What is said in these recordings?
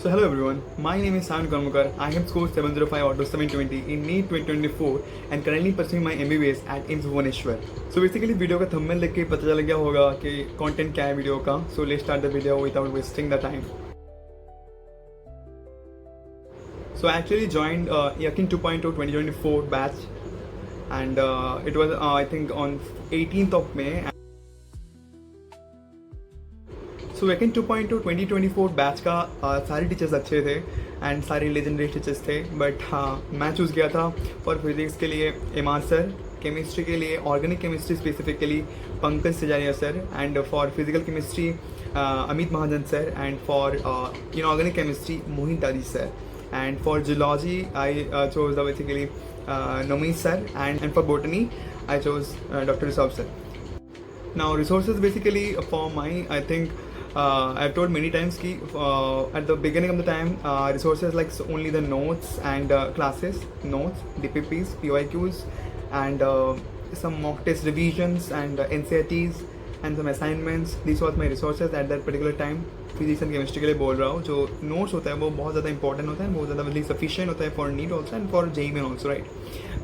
So hello everyone, my name is Sam Karmakar. I have scored 705 out of 720 in NEET 2024 and currently pursuing my MBBS at IIMS Bhubaneswar. So basically video का thumbnail देख के पता चल गया होगा कि content क्या है वीडियो का. So let's start the video without wasting the time. So I actually joined Yakin 2.0 2024 batch and it was I think on 18th of May. So vacant 2.2 2024 batch का सारे टीचर्स अच्छे थे एंड सारे legendary teachers थे. But हाँ, मैं choose किया था फॉर फिजिक्स के लिए इमाद सर, केमिस्ट्री के लिए organic chemistry specifically Pankaj Sijariya sir, and for physical chemistry Amit Mahajan sir, and for inorganic chemistry Mohin Tari sir, and for zoology I chose basically Nameet sir, and for botany I chose Dr. Rishabh sir. Now resources basically for my, I think I've told many times ki at the beginning of the time resources like only the notes and classes, notes, DPPs, PYQs, and some mock test revisions and NCERTs and some assignments. These were my resources at that particular time. Physics and chemistry के लिए बोल रहा हूँ. जो notes होता है वो बहुत ज़्यादा इंपॉर्टेंट होता है, बहुत ज़्यादा वेरी सफिशिएंट होता है for NEET also and for JEE also, right?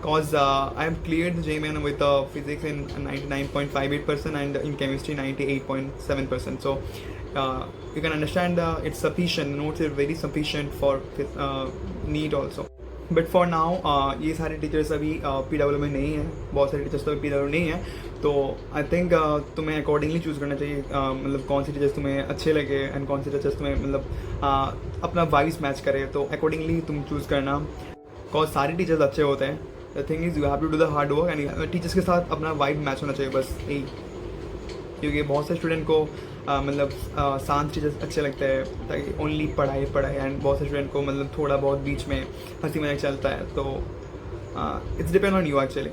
Cause I have cleared the JEE with physics in 99.58% and in chemistry 98.7%. So you can understand it's sufficient. Notes are very sufficient for NEET also. But for now ये सारे teachers अभी PW में नहीं है, बहुत सारे teachers तो अभी PW नहीं है. तो आई थिंक तुम्हें अकॉर्डिंगली चूज़ करना चाहिए, मतलब कौन से टीचर्स तुम्हें अच्छे लगे एंड कौन से टीचर्स तुम्हें मतलब अपना वाइब्स मैच करे, तो अकॉर्डिंगली तुम चूज़ करना. बिकॉज सारे टीचर्स अच्छे होते हैं. The thing is you have to do the hard work and teachers के साथ अपना वाइब मैच होना चाहिए, बस यही. क्योंकि बहुत से स्टूडेंट को मतलब शांत टीचर्स अच्छे लगते हैं ताकि ओनली पढ़ाई एंड बहुत से स्टूडेंट को मतलब थोड़ा बहुत बीच में हंसी मजाक चलता है. तो it's depend on you actually.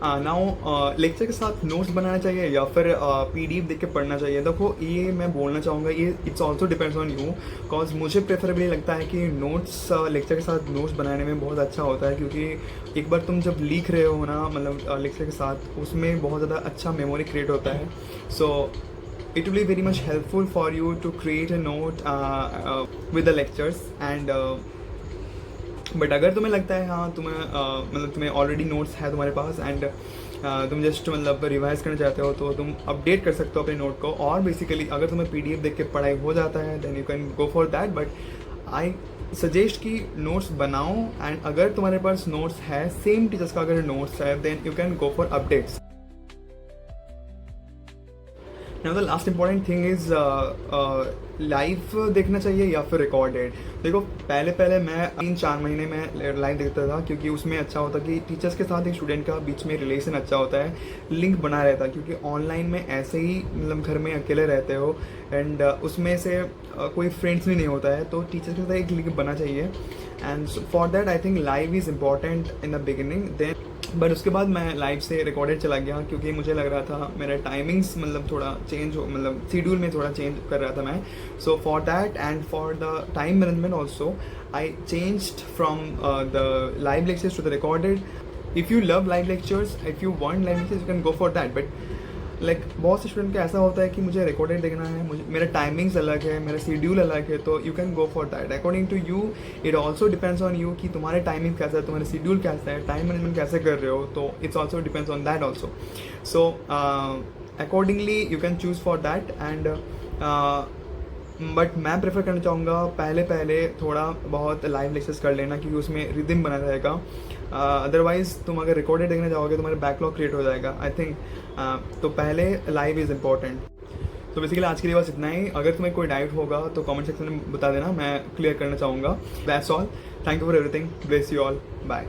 Now lecture के साथ नोट्स बनाना चाहिए या फिर PDF देख के पढ़ना चाहिए. देखो ये मैं बोलना चाहूँगा, ये it's also depends on you. Because मुझे प्रेफरेबली लगता है कि नोट्स लेक्चर के साथ नोट्स बनाने में बहुत अच्छा होता है, क्योंकि एक बार तुम जब लिख रहे हो ना मतलब लेक्चर के साथ, उसमें बहुत ज़्यादा अच्छा मेमोरी क्रिएट होता है. सो it will be very much helpful for you to create a note with the lectures and but अगर तुम्हें लगता है हाँ तुम्हें मतलब तुम्हें ऑलरेडी नोट्स है तुम्हारे पास एंड तुम जस्ट मतलब रिवाइज करना चाहते हो, तो तुम अपडेट कर सकते हो अपने नोट को. और बेसिकली अगर तुम्हें PDF देख के पढ़ाई हो जाता है then you can go for that. But I suggest कि नोट्स बनाओ एंड अगर तुम्हारे पास नोट्स है, सेम टीचर्स का अगर नोट्स है, then you can go for updates. Now the last important thing is live देखना चाहिए या फिर रिकॉर्डेड. देखो पहले मैं 3-4 महीने में लाइव देखता था, क्योंकि उसमें अच्छा होता कि टीचर्स के साथ एक स्टूडेंट का बीच में रिलेशन अच्छा होता है, लिंक बना रहता है. क्योंकि ऑनलाइन में ऐसे ही मतलब घर में अकेले रहते हो एंड उसमें से कोई फ्रेंड्स भी नहीं होता है, तो टीचर्स के साथ एक लिंक बना चाहिए. And for that I think live is important in the beginning. Then but उसके बाद मैं लाइव से रिकॉर्डेड चला गया, क्योंकि मुझे लग रहा था मेरा टाइमिंग्स मतलब थोड़ा चेंज हो, मतलब शेड्यूल में थोड़ा चेंज कर रहा था मैं. So for that and for the time management also I changed from the live lectures to the recorded. If you love live lectures, if you want live lectures, you can go for that. But like बहुत से student का ऐसा होता है कि मुझे recorded देखना है, मुझे मेरा टाइमिंग्स अलग है, मेरा शेड्यूल अलग है, तो you can go for that. According to you it also depends on you कि तुम्हारे टाइमिंग कैसा है, तुम्हारा शेड्यूल कैसा है, टाइम मैनेजमेंट कैसे कर रहे हो. तो it's also depends on that also. So accordingly you can choose for that. And but मैं प्रेफर करना चाहूँगा पहले थोड़ा बहुत लाइव लेक्चर्स कर लेना, क्योंकि उसमें रिदम बना रहेगा. अदरवाइज़ तुम अगर रिकॉर्डेड देखने जाओगे तुम्हारे बैकलॉग क्रिएट हो जाएगा आई थिंक. तो पहले लाइव इज़ इम्पॉर्टेंट. तो बेसिकली आज के लिए बस इतना ही. अगर तुम्हें कोई डाउट होगा तो कमेंट सेक्शन में बता देना, मैं क्लियर करना चाहूँगा. That's all. Thank you for everything. Bless you all. Bye.